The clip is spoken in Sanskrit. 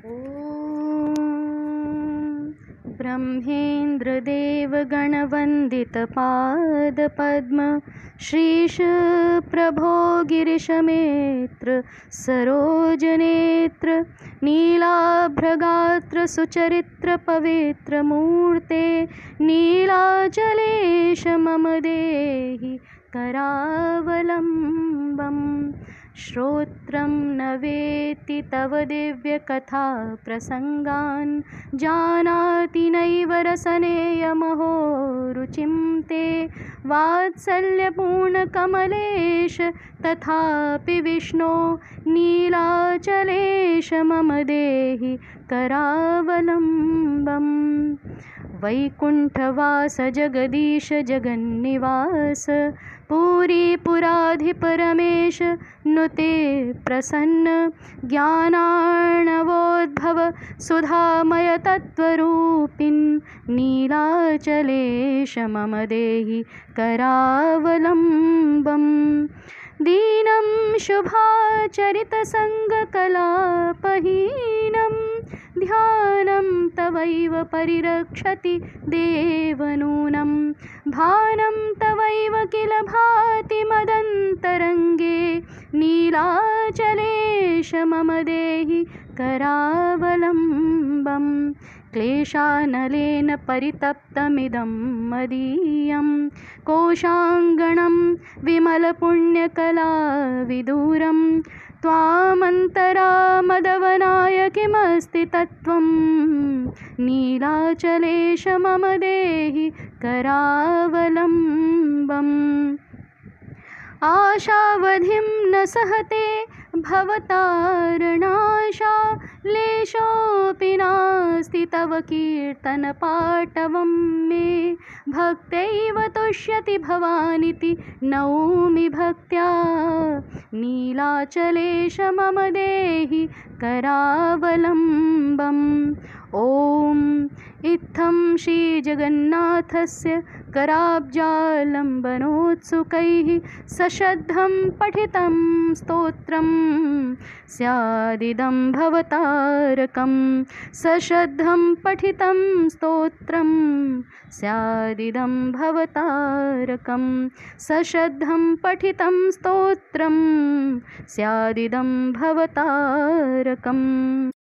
ब्रह्मेन्द्रदेवगणवन्दितपादपद्म श्रीश प्रभो गिरिशमेत्र सरोजनेत्र नीलाभ्रगात्र सुचरित्र पवित्रमूर्ते नीलाचलेश मम देहि करावलम्बम्। श्रोत्रं न वेत्ति तव दिव्यकथा प्रसङ्गान् जानाति नैव रसनेयमहो रुचिं ते वात्सल्यपूर्णकमलेश तथापि विष्णो नीलाचलेश मम देहि करावलम्बम्। वैकुण्ठवास जगदीश जगन्निवास पुरीपुराधिपरमेश नुते प्रसन्न ज्ञानार्णवोद्भव सुधामय तत्त्वरूपिन् नीलाचलेश मम देहि करावलम्बम्। दीनं शुभाचरितसङ्गकलापहीनं ध्यानं तवैव परिरक्षति देवनूनं भानं तवैव किल भाति मदन्तरङ्गे नीलाचलेश मम देहि करावलम्बम्। क्लेशानलेन परितप्तमिदं मदीयं कोशाङ्गणं विमलपुण्यकलाविदूरं त्वामन्तरामदवनाय किमस्ति तत्त्वं नीलाचलेश मम देहि करावलम्बम्। आशावधिं न सहते भवतारणाशा लेशोऽपि नास्ति तव कीर्तनपाटवं मे भक्त्यैव तुष्यति भवानिति नौमि भक्त्या नीलाचलेश मम देहि करावलम्बम्। ॐ इत्थं श्रीजगन्नाथस्य कराब्जालम्बनोत्सुकैः सश्रद्धं पठितं स्तोत्रं स्यादिदं भवतारकं। सश्रद्धं पठितं स्तोत्रं स्यादिदं भवतारकं। सश्रद्धं पठितं स्तोत्रं स्यादिदं भवतारकम्।